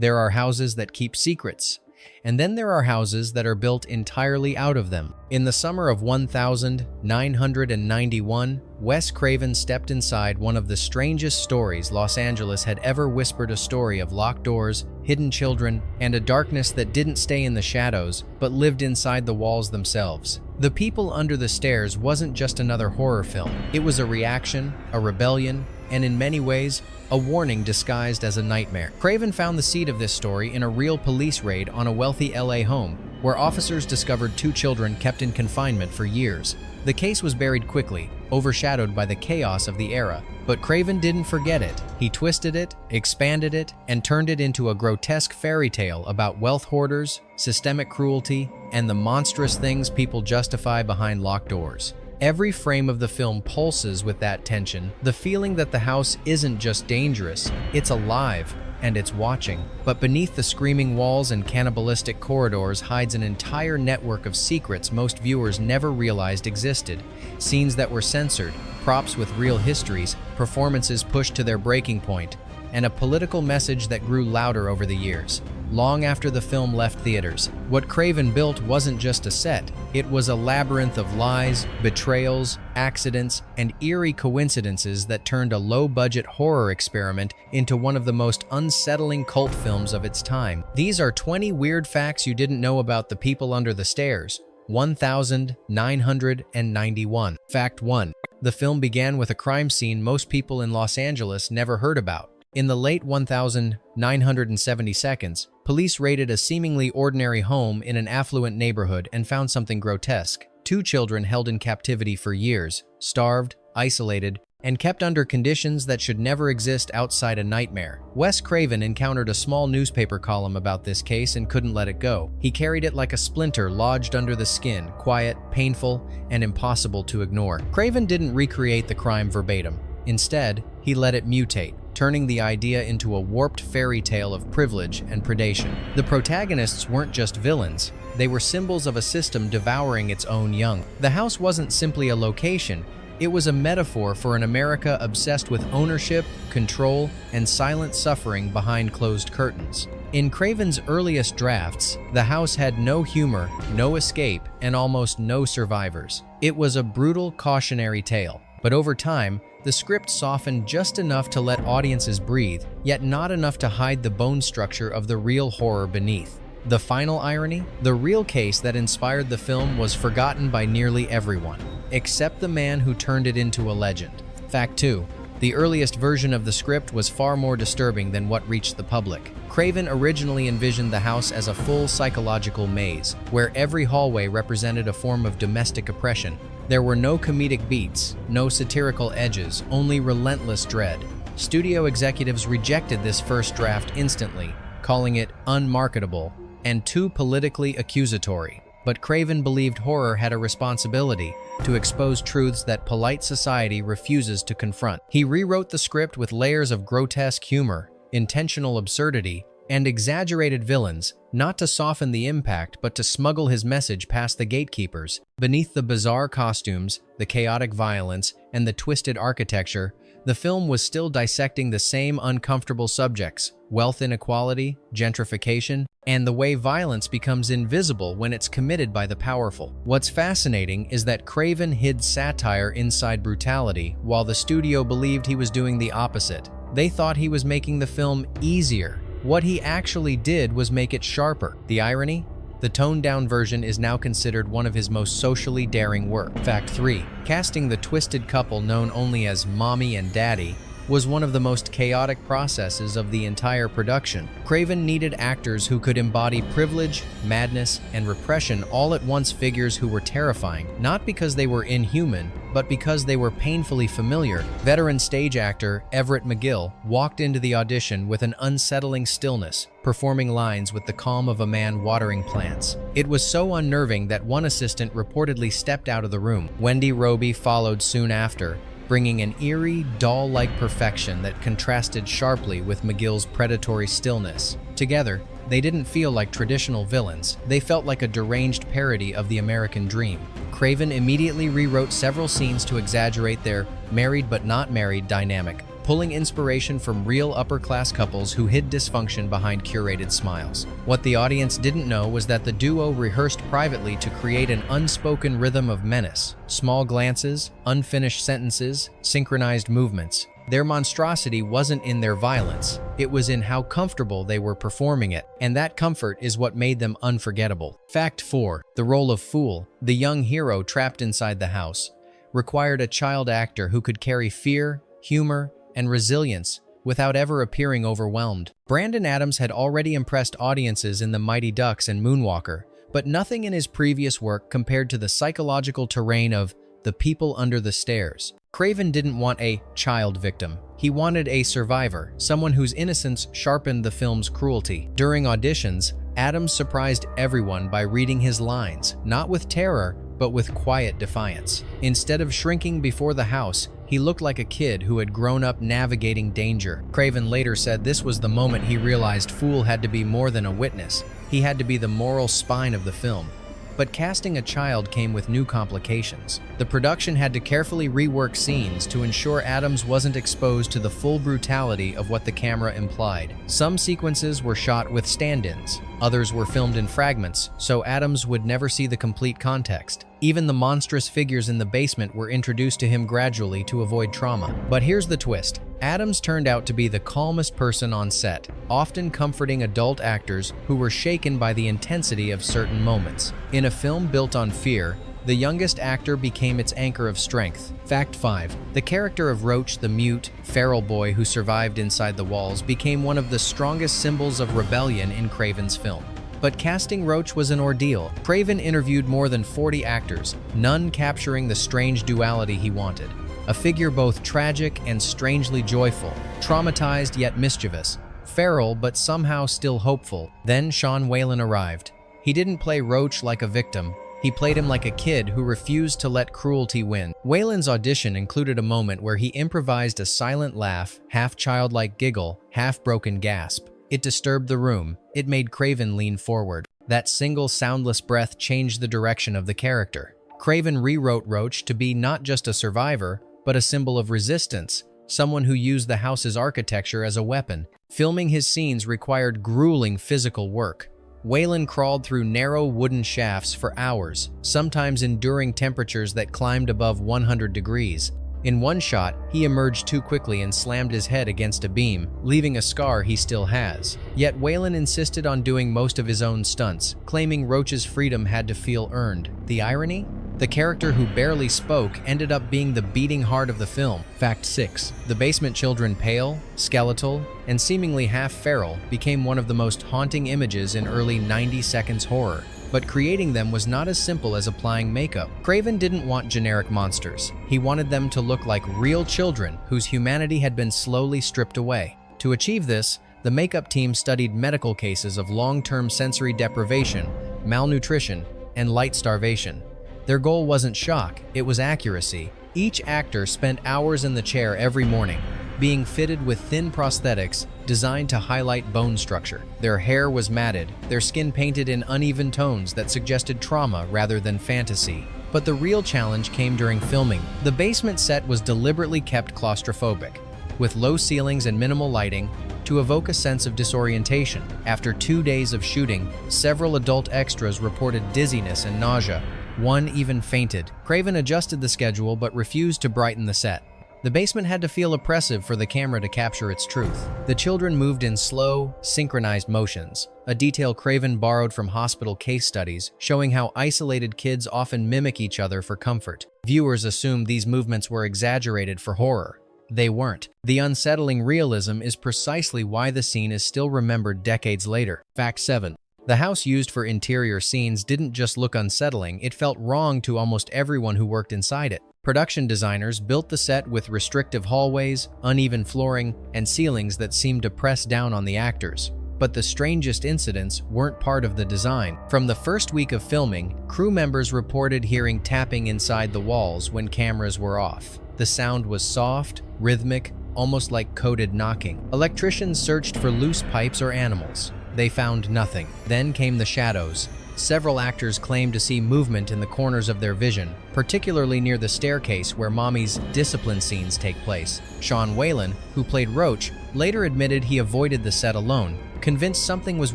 There are houses that keep secrets, and then there are houses that are built entirely out of them. In the summer of 1991, Wes Craven stepped inside one of the strangest stories Los Angeles had ever whispered, a story of locked doors, hidden children, and a darkness that didn't stay in the shadows, but lived inside the walls themselves. The People Under the Stairs wasn't just another horror film. It was a reaction, a rebellion, and in many ways, a warning disguised as a nightmare. Craven found the seed of this story in a real police raid on a wealthy LA home, where officers discovered two children kept in confinement for years. The case was buried quickly, overshadowed by the chaos of the era. But Craven didn't forget it. He twisted it, expanded it, and turned it into a grotesque fairy tale about wealth hoarders, systemic cruelty, and the monstrous things people justify behind locked doors. Every frame of the film pulses with that tension, the feeling that the house isn't just dangerous, it's alive, and it's watching. But beneath the screaming walls and cannibalistic corridors hides an entire network of secrets most viewers never realized existed. Scenes that were censored, props with real histories, performances pushed to their breaking point, and a political message that grew louder over the years. Long after the film left theaters, what Craven built wasn't just a set, it was a labyrinth of lies, betrayals, accidents, and eerie coincidences that turned a low-budget horror experiment into one of the most unsettling cult films of its time. These are 20 weird facts you didn't know about The People Under the Stairs. 1991. Fact 1. The film began with a crime scene most people in Los Angeles never heard about. In the late 1970s, police raided a seemingly ordinary home in an affluent neighborhood and found something grotesque. Two children held in captivity for years, starved, isolated, and kept under conditions that should never exist outside a nightmare. Wes Craven encountered a small newspaper column about this case and couldn't let it go. He carried it like a splinter lodged under the skin, quiet, painful, and impossible to ignore. Craven didn't recreate the crime verbatim. Instead, he let it mutate, turning the idea into a warped fairy tale of privilege and predation. The protagonists weren't just villains, they were symbols of a system devouring its own young. The house wasn't simply a location, it was a metaphor for an America obsessed with ownership, control, and silent suffering behind closed curtains. In Craven's earliest drafts, the house had no humor, no escape, and almost no survivors. It was a brutal, cautionary tale. But over time, the script softened just enough to let audiences breathe, yet not enough to hide the bone structure of the real horror beneath. The final irony? The real case that inspired the film was forgotten by nearly everyone, except the man who turned it into a legend. Fact 2. The earliest version of the script was far more disturbing than what reached the public. Craven originally envisioned the house as a full psychological maze, where every hallway represented a form of domestic oppression. There were no comedic beats, no satirical edges, only relentless dread. Studio executives rejected this first draft instantly, calling it unmarketable and too politically accusatory. But Craven believed horror had a responsibility to expose truths that polite society refuses to confront. He rewrote the script with layers of grotesque humor, intentional absurdity, and exaggerated villains, not to soften the impact but to smuggle his message past the gatekeepers. Beneath the bizarre costumes, the chaotic violence, and the twisted architecture, the film was still dissecting the same uncomfortable subjects: wealth inequality, gentrification, and the way violence becomes invisible when it's committed by the powerful. What's fascinating is that Craven hid satire inside brutality, while the studio believed he was doing the opposite. They thought he was making the film easier. What he actually did was make it sharper. The irony? The toned-down version is now considered one of his most socially daring work. Fact 3. Casting the twisted couple known only as Mommy and Daddy was one of the most chaotic processes of the entire production. Craven needed actors who could embody privilege, madness, and repression all at once, figures who were terrifying, not because they were inhuman, but because they were painfully familiar. Veteran stage actor Everett McGill walked into the audition with an unsettling stillness, performing lines with the calm of a man watering plants. It was so unnerving that one assistant reportedly stepped out of the room. Wendy Roby followed soon after, bringing an eerie, doll-like perfection that contrasted sharply with McGill's predatory stillness. Together, they didn't feel like traditional villains. They felt like a deranged parody of the American dream. Craven immediately rewrote several scenes to exaggerate their married but not married dynamic, pulling inspiration from real upper-class couples who hid dysfunction behind curated smiles. What the audience didn't know was that the duo rehearsed privately to create an unspoken rhythm of menace. Small glances, unfinished sentences, synchronized movements. Their monstrosity wasn't in their violence, it was in how comfortable they were performing it, and that comfort is what made them unforgettable. Fact 4. The role of fool, the young hero trapped inside the house, required a child actor who could carry fear, humor, and resilience without ever appearing overwhelmed. Brandon Adams had already impressed audiences in The Mighty Ducks and Moonwalker, but nothing in his previous work compared to the psychological terrain of The People Under the Stairs. Craven didn't want a child victim. He wanted a survivor, someone whose innocence sharpened the film's cruelty. During auditions, Adams surprised everyone by reading his lines, not with terror, but with quiet defiance. Instead of shrinking before the house, he looked like a kid who had grown up navigating danger. Craven later said this was the moment he realized Fool had to be more than a witness. He had to be the moral spine of the film. But casting a child came with new complications. The production had to carefully rework scenes to ensure Adams wasn't exposed to the full brutality of what the camera implied. Some sequences were shot with stand-ins, others were filmed in fragments, so Adams would never see the complete context. Even the monstrous figures in the basement were introduced to him gradually to avoid trauma. But here's the twist. Adams turned out to be the calmest person on set, often comforting adult actors who were shaken by the intensity of certain moments. In a film built on fear, the youngest actor became its anchor of strength. Fact 5. The character of Roach, the mute, feral boy who survived inside the walls, became one of the strongest symbols of rebellion in Craven's film. But casting Roach was an ordeal. Craven interviewed more than 40 actors, none capturing the strange duality he wanted. A figure both tragic and strangely joyful, traumatized yet mischievous, feral but somehow still hopeful. Then Sean Whalen arrived. He didn't play Roach like a victim, he played him like a kid who refused to let cruelty win. Whalen's audition included a moment where he improvised a silent laugh, half childlike giggle, half broken gasp. It disturbed the room. It made Craven lean forward. That single soundless breath changed the direction of the character. Craven rewrote Roach to be not just a survivor, but a symbol of resistance, someone who used the house's architecture as a weapon. Filming his scenes required grueling physical work. Whalen crawled through narrow wooden shafts for hours, sometimes enduring temperatures that climbed above 100 degrees. In one shot, he emerged too quickly and slammed his head against a beam, leaving a scar he still has. Yet Whalen insisted on doing most of his own stunts, claiming Roach's freedom had to feel earned. The irony? The character who barely spoke ended up being the beating heart of the film. Fact 6. The basement children, pale, skeletal, and seemingly half feral, became one of the most haunting images in early 90 seconds horror. But creating them was not as simple as applying makeup. Craven didn't want generic monsters. He wanted them to look like real children whose humanity had been slowly stripped away. To achieve this, the makeup team studied medical cases of long-term sensory deprivation, malnutrition, and light starvation. Their goal wasn't shock, it was accuracy. Each actor spent hours in the chair every morning, being fitted with thin prosthetics designed to highlight bone structure. Their hair was matted, their skin painted in uneven tones that suggested trauma rather than fantasy. But the real challenge came during filming. The basement set was deliberately kept claustrophobic, with low ceilings and minimal lighting, to evoke a sense of disorientation. After 2 days of shooting, several adult extras reported dizziness and nausea. One even fainted. Craven adjusted the schedule but refused to brighten the set. The basement had to feel oppressive for the camera to capture its truth. The children moved in slow, synchronized motions, a detail Craven borrowed from hospital case studies, showing how isolated kids often mimic each other for comfort. Viewers assumed these movements were exaggerated for horror. They weren't. The unsettling realism is precisely why the scene is still remembered decades later. Fact 7. The house used for interior scenes didn't just look unsettling, it felt wrong to almost everyone who worked inside it. Production designers built the set with restrictive hallways, uneven flooring, and ceilings that seemed to press down on the actors. But the strangest incidents weren't part of the design. From the first week of filming, crew members reported hearing tapping inside the walls when cameras were off. The sound was soft, rhythmic, almost like coded knocking. Electricians searched for loose pipes or animals. They found nothing. Then came the shadows. Several actors claimed to see movement in the corners of their vision, particularly near the staircase where Mommy's discipline scenes take place. Sean Whalen, who played Roach, later admitted he avoided the set alone, convinced something was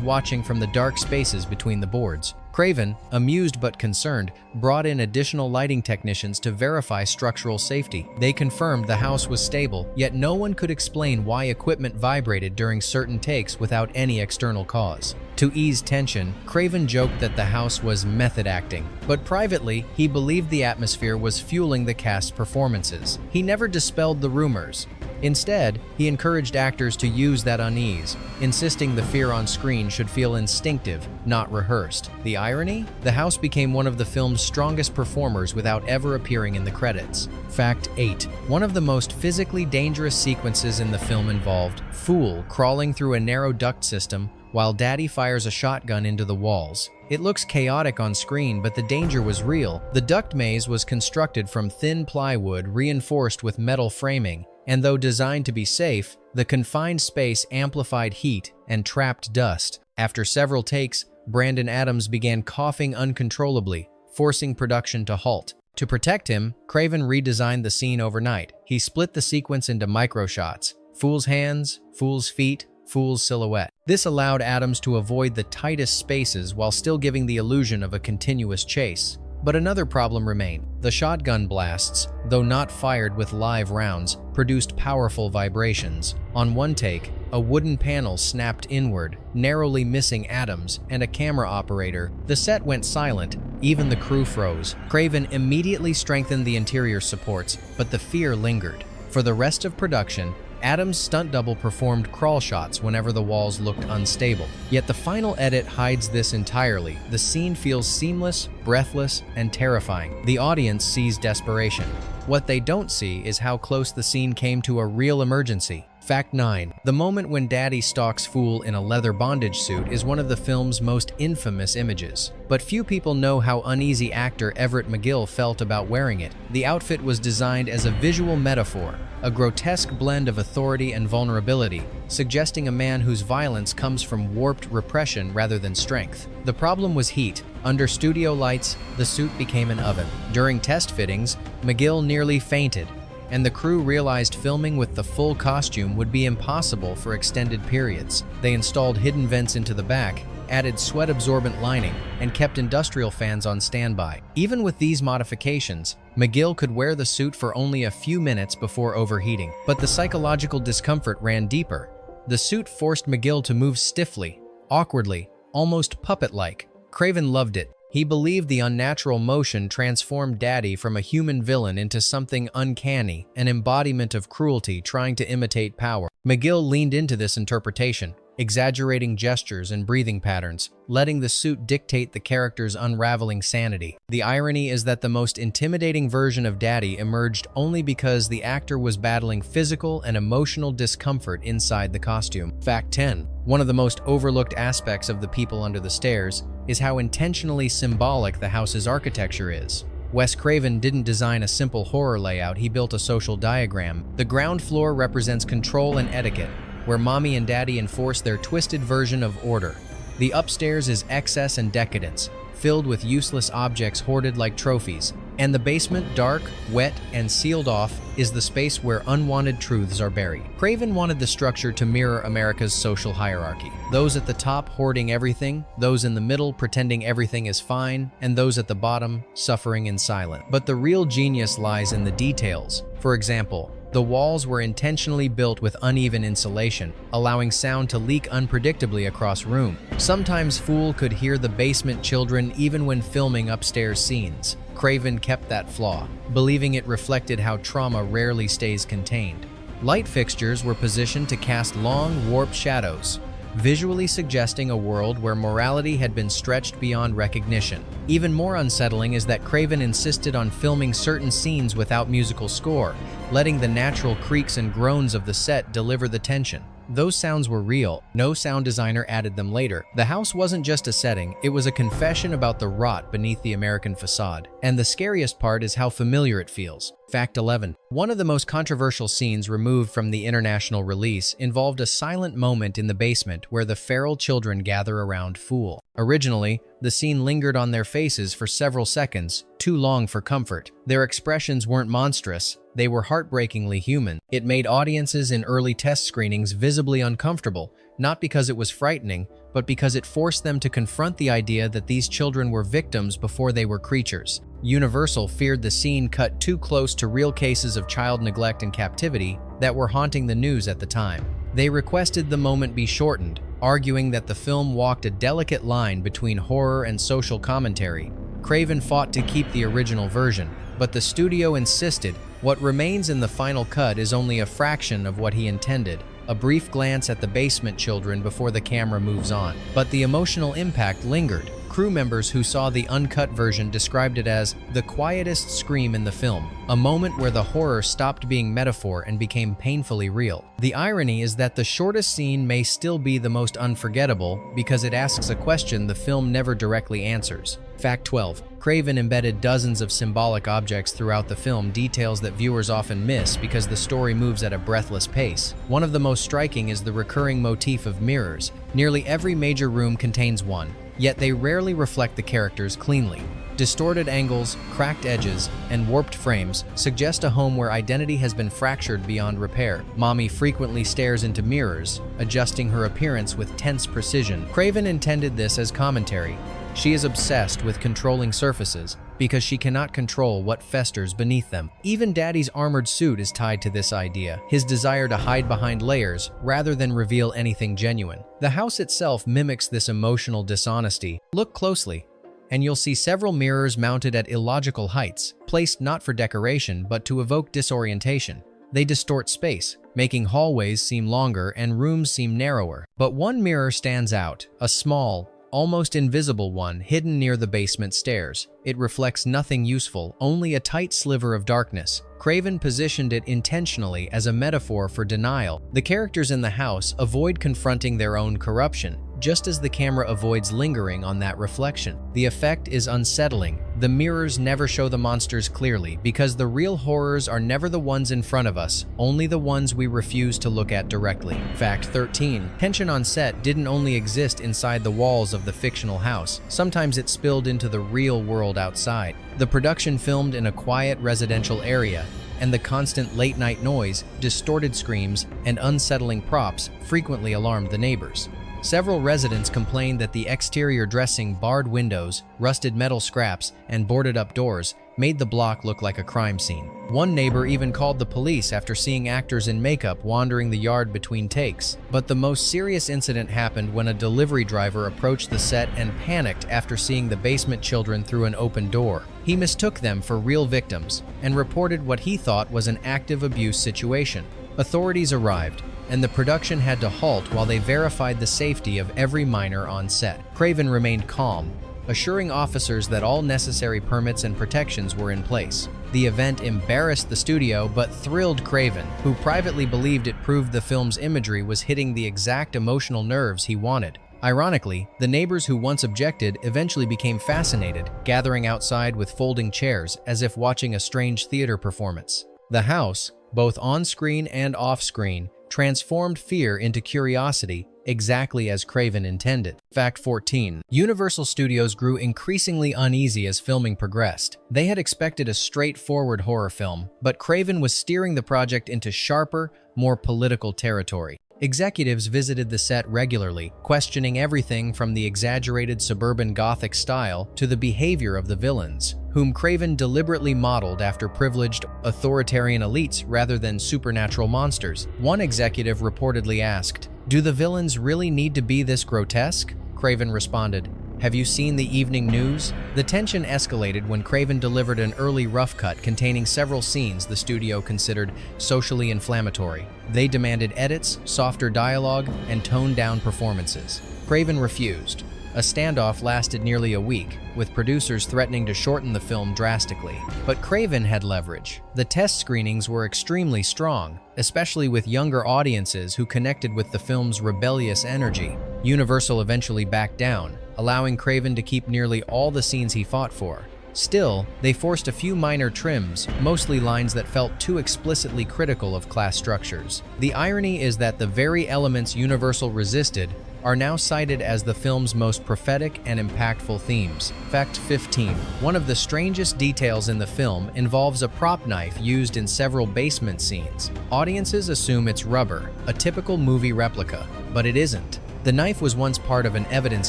watching from the dark spaces between the boards. Craven, amused but concerned, brought in additional lighting technicians to verify structural safety. They confirmed the house was stable, yet no one could explain why equipment vibrated during certain takes without any external cause. To ease tension, Craven joked that the house was method acting, but privately, he believed the atmosphere was fueling the cast's performances. He never dispelled the rumors. Instead, he encouraged actors to use that unease, insisting the fear on screen should feel instinctive, not rehearsed. The irony? The house became one of the film's strongest performers without ever appearing in the credits. Fact 8. One of the most physically dangerous sequences in the film involved Fool crawling through a narrow duct system while Daddy fires a shotgun into the walls. It looks chaotic on screen, but the danger was real. The duct maze was constructed from thin plywood reinforced with metal framing, and though designed to be safe, the confined space amplified heat and trapped dust. After several takes, Brandon Adams began coughing uncontrollably, forcing production to halt. To protect him, Craven redesigned the scene overnight. He split the sequence into micro-shots: Fool's hands, Fool's feet, Fool's silhouette. This allowed Adams to avoid the tightest spaces while still giving the illusion of a continuous chase. But another problem remained. The shotgun blasts, though not fired with live rounds, produced powerful vibrations. On one take, a wooden panel snapped inward, narrowly missing Adams and a camera operator. The set went silent, even the crew froze. Craven immediately strengthened the interior supports, but the fear lingered. For the rest of production, Adams' stunt double performed crawl shots whenever the walls looked unstable. Yet the final edit hides this entirely. The scene feels seamless, breathless, and terrifying. The audience sees desperation. What they don't see is how close the scene came to a real emergency. Fact 9. The moment when Daddy stalks Fool in a leather bondage suit is one of the film's most infamous images. But few people know how uneasy actor Everett McGill felt about wearing it. The outfit was designed as a visual metaphor, a grotesque blend of authority and vulnerability, suggesting a man whose violence comes from warped repression rather than strength. The problem was heat. Under studio lights, the suit became an oven. During test fittings, McGill nearly fainted, and the crew realized filming with the full costume would be impossible for extended periods. They installed hidden vents into the back, added sweat-absorbent lining, and kept industrial fans on standby. Even with these modifications, McGill could wear the suit for only a few minutes before overheating. But the psychological discomfort ran deeper. The suit forced McGill to move stiffly, awkwardly, almost puppet-like. Craven loved it. He believed the unnatural motion transformed Daddy from a human villain into something uncanny, an embodiment of cruelty trying to imitate power. McGill leaned into this interpretation, exaggerating gestures and breathing patterns, letting the suit dictate the character's unraveling sanity. The irony is that the most intimidating version of Daddy emerged only because the actor was battling physical and emotional discomfort inside the costume. Fact 10. One of the most overlooked aspects of The People Under the Stairs is how intentionally symbolic the house's architecture is. Wes Craven didn't design a simple horror layout, he built a social diagram. The ground floor represents control and etiquette, where Mommy and Daddy enforce their twisted version of order. The upstairs is excess and decadence, filled with useless objects hoarded like trophies. And the basement, dark, wet, and sealed off, is the space where unwanted truths are buried. Craven wanted the structure to mirror America's social hierarchy. Those at the top hoarding everything, those in the middle pretending everything is fine, and those at the bottom suffering in silence. But the real genius lies in the details. For example, the walls were intentionally built with uneven insulation, allowing sound to leak unpredictably across rooms. Sometimes Fool could hear the basement children even when filming upstairs scenes. Craven kept that flaw, believing it reflected how trauma rarely stays contained. Light fixtures were positioned to cast long, warped shadows, visually suggesting a world where morality had been stretched beyond recognition. Even more unsettling is that Craven insisted on filming certain scenes without musical score, letting the natural creaks and groans of the set deliver the tension. those sounds were real. No sound designer added them later. The house wasn't just a setting, it was a confession about the rot beneath the American facade. And the scariest part is how familiar it feels. Fact 11. One of the most controversial scenes removed from the international release involved a silent moment in the basement where the feral children gather around Fool. Originally, the scene lingered on their faces for several seconds, too long for comfort. Their expressions weren't monstrous, they were heartbreakingly human. It made audiences in early test screenings visibly uncomfortable, not because it was frightening, but because it forced them to confront the idea that these children were victims before they were creatures. Universal feared the scene cut too close to real cases of child neglect and captivity that were haunting the news at the time. They requested the moment be shortened, arguing that the film walked a delicate line between horror and social commentary. Craven fought to keep the original version, but the studio insisted what remains in the final cut is only a fraction of what he intended. A brief glance at the basement children before the camera moves on. But the emotional impact lingered. Crew members who saw the uncut version described it as the quietest scream in the film, a moment where the horror stopped being metaphor and became painfully real. The irony is that the shortest scene may still be the most unforgettable because it asks a question the film never directly answers. Fact 12. Craven embedded dozens of symbolic objects throughout the film, details that viewers often miss because the story moves at a breathless pace. One of the most striking is the recurring motif of mirrors. Nearly every major room contains one, yet they rarely reflect the characters cleanly. Distorted angles, cracked edges, and warped frames suggest a home where identity has been fractured beyond repair. Mommy frequently stares into mirrors, adjusting her appearance with tense precision. Craven intended this as commentary. She is obsessed with controlling surfaces because she cannot control what festers beneath them. Even Daddy's armored suit is tied to this idea, his desire to hide behind layers rather than reveal anything genuine. The house itself mimics this emotional dishonesty. Look closely, and you'll see several mirrors mounted at illogical heights, placed not for decoration but to evoke disorientation. They distort space, making hallways seem longer and rooms seem narrower. But one mirror stands out, a small, almost invisible one hidden near the basement stairs. It reflects nothing useful, only a tight sliver of darkness. Craven positioned it intentionally as a metaphor for denial. The characters in the house avoid confronting their own corruption, just as the camera avoids lingering on that reflection. The effect is unsettling. The mirrors never show the monsters clearly because the real horrors are never the ones in front of us, only the ones we refuse to look at directly. Fact 13. Tension on set didn't only exist inside the walls of the fictional house. Sometimes it spilled into the real world outside. The production filmed in a quiet residential area, and the constant late-night noise, distorted screams, and unsettling props frequently alarmed the neighbors. Several residents complained that the exterior dressing, barred windows, rusted metal scraps, and boarded-up doors made the block look like a crime scene. One neighbor even called the police after seeing actors in makeup wandering the yard between takes. But the most serious incident happened when a delivery driver approached the set and panicked after seeing the basement children through an open door. He mistook them for real victims and reported what he thought was an active abuse situation. Authorities arrived, and the production had to halt while they verified the safety of every minor on set. Craven remained calm, assuring officers that all necessary permits and protections were in place. The event embarrassed the studio but thrilled Craven, who privately believed it proved the film's imagery was hitting the exact emotional nerves he wanted. Ironically, the neighbors who once objected eventually became fascinated, gathering outside with folding chairs as if watching a strange theater performance. The house, both on-screen and off-screen, transformed fear into curiosity, exactly as Craven intended. Fact 14. Universal Studios grew increasingly uneasy as filming progressed. They had expected a straightforward horror film, but Craven was steering the project into sharper, more political territory. Executives visited the set regularly, questioning everything from the exaggerated suburban Gothic style to the behavior of the villains, whom Craven deliberately modeled after privileged, authoritarian elites rather than supernatural monsters. One executive reportedly asked, "Do the villains really need to be this grotesque?" Craven responded, "Have you seen the evening news?" The tension escalated when Craven delivered an early rough cut containing several scenes the studio considered socially inflammatory. They demanded edits, softer dialogue, and toned-down performances. Craven refused, A standoff lasted nearly a week, with producers threatening to shorten the film drastically. But Craven had leverage. The test screenings were extremely strong, especially with younger audiences who connected with the film's rebellious energy. Universal eventually backed down, allowing Craven to keep nearly all the scenes he fought for. Still, they forced a few minor trims, mostly lines that felt too explicitly critical of class structures. The irony is that the very elements Universal resisted are now cited as the film's most prophetic and impactful themes. Fact 15. One of the strangest details in the film involves a prop knife used in several basement scenes. Audiences assume it's rubber, a typical movie replica, but it isn't. The knife was once part of an evidence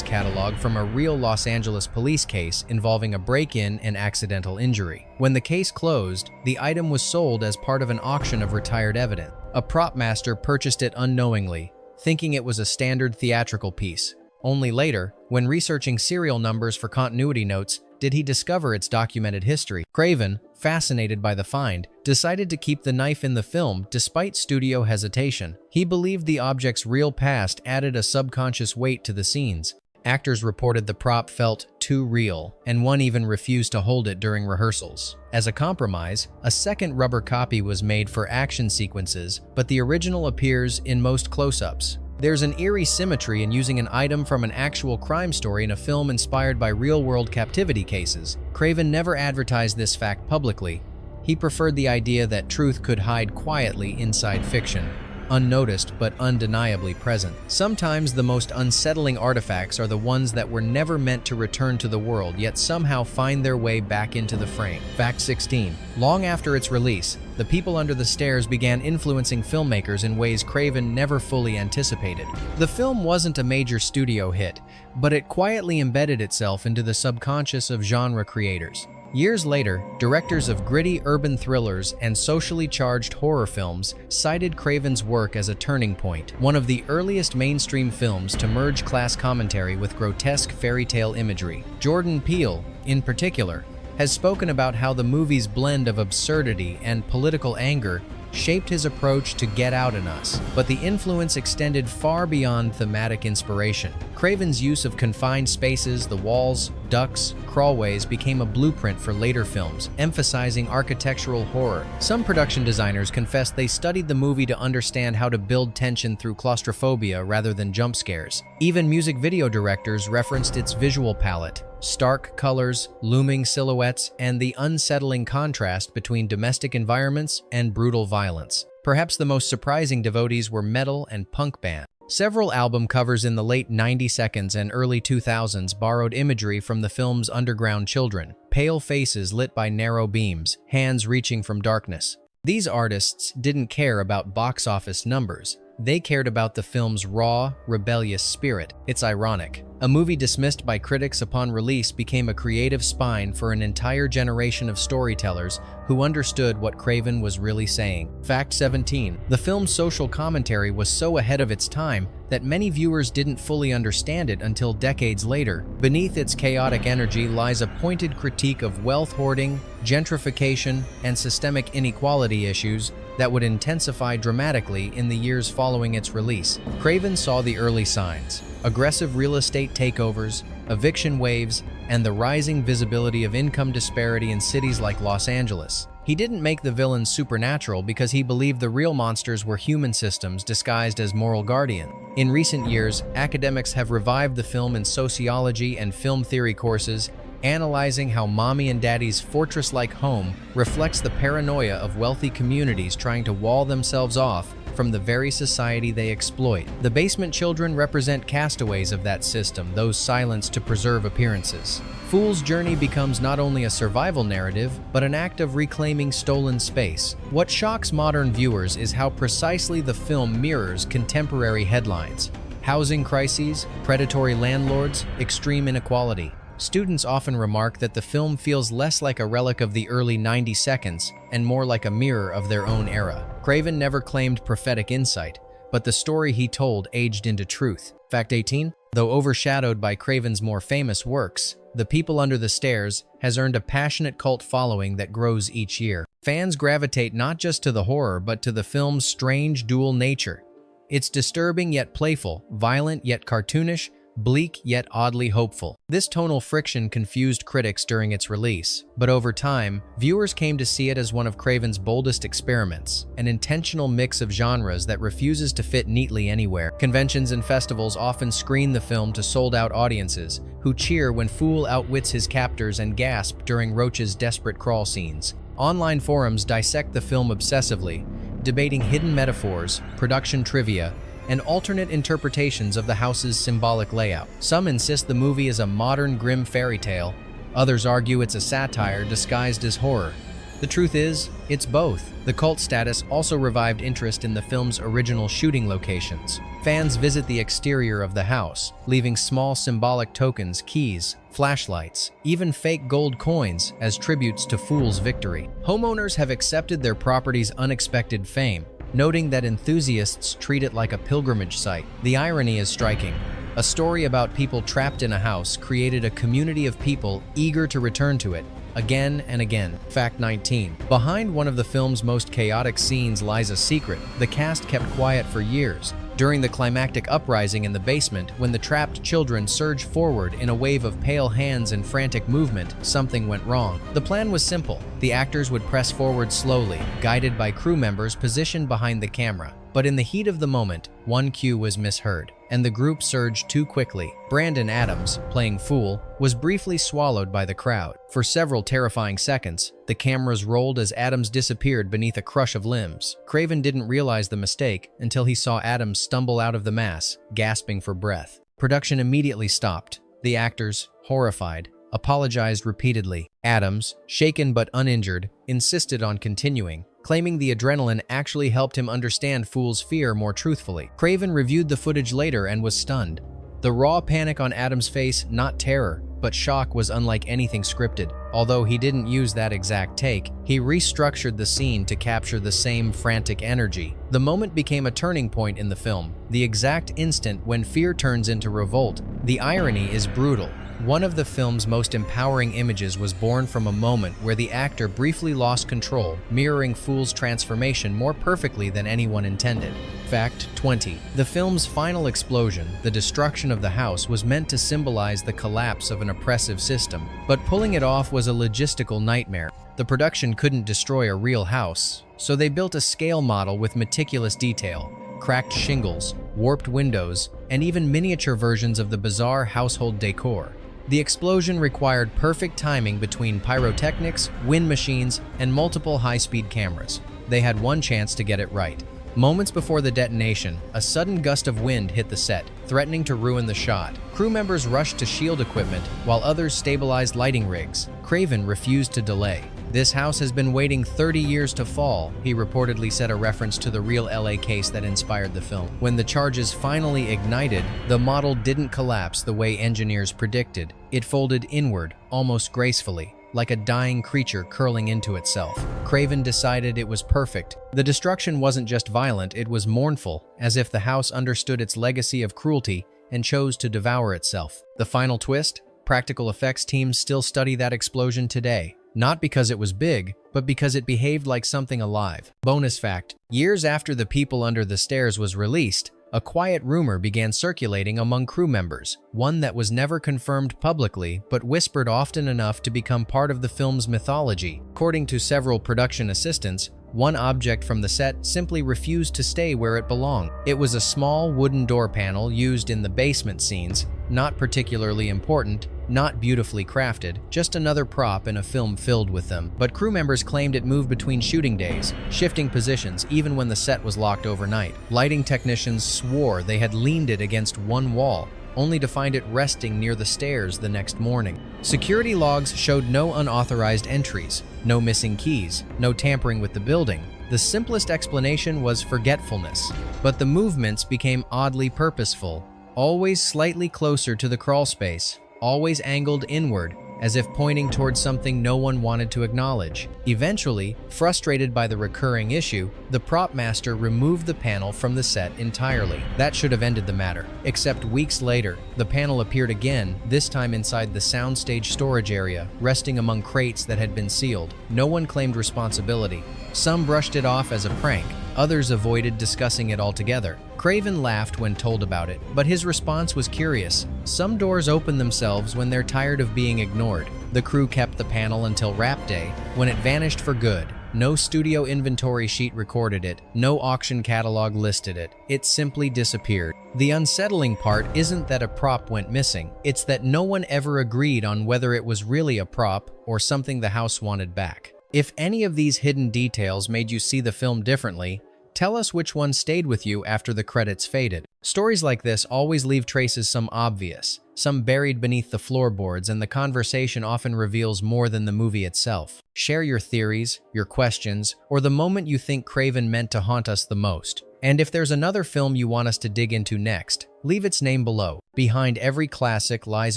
catalog from a real Los Angeles police case involving a break-in and accidental injury. When the case closed, the item was sold as part of an auction of retired evidence. A prop master purchased it unknowingly, thinking it was a standard theatrical piece. Only later, when researching serial numbers for continuity notes, did he discover its documented history. Craven, fascinated by the find, decided to keep the knife in the film despite studio hesitation. He believed the object's real past added a subconscious weight to the scenes. Actors reported the prop felt too real, and one even refused to hold it during rehearsals. As a compromise, a second rubber copy was made for action sequences, but the original appears in most close-ups. There's an eerie symmetry in using an item from an actual crime story in a film inspired by real-world captivity cases. Craven never advertised this fact publicly. He preferred the idea that truth could hide quietly inside fiction, unnoticed but undeniably present. Sometimes the most unsettling artifacts are the ones that were never meant to return to the world, yet somehow find their way back into the frame. Fact 16. Long after its release, The People Under the Stairs began influencing filmmakers in ways Craven never fully anticipated. The film wasn't a major studio hit, but it quietly embedded itself into the subconscious of genre creators. Years later, directors of gritty urban thrillers and socially charged horror films cited Craven's work as a turning point, one of the earliest mainstream films to merge class commentary with grotesque fairy tale imagery. Jordan Peele, in particular, has spoken about how the movie's blend of absurdity and political anger shaped his approach to Get Out and Us, but the influence extended far beyond thematic inspiration. Craven's use of confined spaces, the walls, ducts, crawlways became a blueprint for later films, emphasizing architectural horror. Some production designers confessed they studied the movie to understand how to build tension through claustrophobia rather than jump scares. Even music video directors referenced its visual palette, stark colors, looming silhouettes, and the unsettling contrast between domestic environments and brutal violence. Perhaps the most surprising devotees were metal and punk bands. Several album covers in the late 90s and early 2000s borrowed imagery from the film's underground children, pale faces lit by narrow beams, hands reaching from darkness. These artists didn't care about box office numbers. They cared about the film's raw, rebellious spirit. It's ironic. A movie dismissed by critics upon release became a creative spine for an entire generation of storytellers who understood what Craven was really saying. Fact 17. The film's social commentary was so ahead of its time that many viewers didn't fully understand it until decades later. Beneath its chaotic energy lies a pointed critique of wealth hoarding, gentrification, and systemic inequality issues that would intensify dramatically in the years following its release. Craven saw the early signs: aggressive real estate takeovers, eviction waves, and the rising visibility of income disparity in cities like Los Angeles. He didn't make the villains supernatural because he believed the real monsters were human systems disguised as moral guardians. In recent years, academics have revived the film in sociology and film theory courses, analyzing how Mommy and Daddy's fortress-like home reflects the paranoia of wealthy communities trying to wall themselves off from the very society they exploit. The basement children represent castaways of that system, those silenced to preserve appearances. Fool's journey becomes not only a survival narrative, but an act of reclaiming stolen space. What shocks modern viewers is how precisely the film mirrors contemporary headlines: housing crises, predatory landlords, extreme inequality. Students often remark that the film feels less like a relic of the early 90s and more like a mirror of their own era. Craven never claimed prophetic insight, but the story he told aged into truth. Fact 18. Though overshadowed by Craven's more famous works, The People Under the Stairs has earned a passionate cult following that grows each year. Fans gravitate not just to the horror, but to the film's strange dual nature. It's disturbing yet playful, violent yet cartoonish, bleak yet oddly hopeful. This tonal friction confused critics during its release, but over time, viewers came to see it as one of Craven's boldest experiments, an intentional mix of genres that refuses to fit neatly anywhere. Conventions and festivals often screen the film to sold-out audiences, who cheer when Fool outwits his captors and gasp during Roach's desperate crawl scenes. Online forums dissect the film obsessively, debating hidden metaphors, production trivia, and alternate interpretations of the house's symbolic layout. Some insist the movie is a modern grim fairy tale. Others argue it's a satire disguised as horror. The truth is, it's both. The cult status also revived interest in the film's original shooting locations. Fans visit the exterior of the house, leaving small symbolic tokens, keys, flashlights, even fake gold coins as tributes to Fool's victory. Homeowners have accepted their property's unexpected fame, noting that enthusiasts treat it like a pilgrimage site. The irony is striking. A story about people trapped in a house created a community of people eager to return to it, again and again. Fact 19. Behind one of the film's most chaotic scenes lies a secret the cast kept quiet for years. During the climactic uprising in the basement, when the trapped children surged forward in a wave of pale hands and frantic movement, something went wrong. The plan was simple. The actors would press forward slowly, guided by crew members positioned behind the camera. But in the heat of the moment, one cue was misheard, and the group surged too quickly. Brandon Adams, playing Fool, was briefly swallowed by the crowd. For several terrifying seconds, the cameras rolled as Adams disappeared beneath a crush of limbs. Craven didn't realize the mistake until he saw Adams stumble out of the mass, gasping for breath. Production immediately stopped. The actors, horrified, apologized repeatedly. Adams, shaken but uninjured, insisted on continuing, claiming the adrenaline actually helped him understand Fool's fear more truthfully. Craven reviewed the footage later and was stunned. The raw panic on Adams' face, not terror, but shock, was unlike anything scripted. Although he didn't use that exact take, he restructured the scene to capture the same frantic energy. The moment became a turning point in the film, the exact instant when fear turns into revolt. The irony is brutal. One of the film's most empowering images was born from a moment where the actor briefly lost control, mirroring Fool's transformation more perfectly than anyone intended. Fact 20. The film's final explosion, the destruction of the house, was meant to symbolize the collapse of an oppressive system, but pulling it off was a logistical nightmare. The production couldn't destroy a real house, so they built a scale model with meticulous detail, cracked shingles, warped windows, and even miniature versions of the bizarre household decor. The explosion required perfect timing between pyrotechnics, wind machines, and multiple high-speed cameras. They had one chance to get it right. Moments before the detonation, a sudden gust of wind hit the set, threatening to ruin the shot. Crew members rushed to shield equipment, while others stabilized lighting rigs. Craven refused to delay. "This house has been waiting 30 years to fall," he reportedly said, a reference to the real LA case that inspired the film. When the charges finally ignited, the model didn't collapse the way engineers predicted. It folded inward, almost gracefully, like a dying creature curling into itself. Craven decided it was perfect. The destruction wasn't just violent, it was mournful, as if the house understood its legacy of cruelty and chose to devour itself. The final twist? Practical effects teams still study that explosion today. Not because it was big, but because it behaved like something alive. Bonus fact: years after The People Under the Stairs was released, a quiet rumor began circulating among crew members, one that was never confirmed publicly, but whispered often enough to become part of the film's mythology. According to several production assistants, one object from the set simply refused to stay where it belonged. It was a small wooden door panel used in the basement scenes, not particularly important, not beautifully crafted, just another prop in a film filled with them. But crew members claimed it moved between shooting days, shifting positions even when the set was locked overnight. Lighting technicians swore they had leaned it against one wall, only to find it resting near the stairs the next morning. Security logs showed no unauthorized entries, no missing keys, no tampering with the building. The simplest explanation was forgetfulness. But the movements became oddly purposeful, always slightly closer to the crawl space, always angled inward, as if pointing towards something no one wanted to acknowledge. Eventually, frustrated by the recurring issue, the prop master removed the panel from the set entirely. That should have ended the matter. Except weeks later, the panel appeared again, this time inside the soundstage storage area, resting among crates that had been sealed. No one claimed responsibility. Some brushed it off as a prank, others avoided discussing it altogether. Craven laughed when told about it, but his response was curious. Some doors open themselves when they're tired of being ignored. The crew kept the panel until wrap day, when it vanished for good. No studio inventory sheet recorded it, no auction catalog listed it. It simply disappeared. The unsettling part isn't that a prop went missing, it's that no one ever agreed on whether it was really a prop or something the house wanted back. If any of these hidden details made you see the film differently, tell us which one stayed with you after the credits faded. Stories like this always leave traces, some obvious, some buried beneath the floorboards, and the conversation often reveals more than the movie itself. Share your theories, your questions, or the moment you think Craven meant to haunt us the most. And if there's another film you want us to dig into next, leave its name below. Behind every classic lies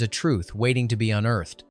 a truth waiting to be unearthed.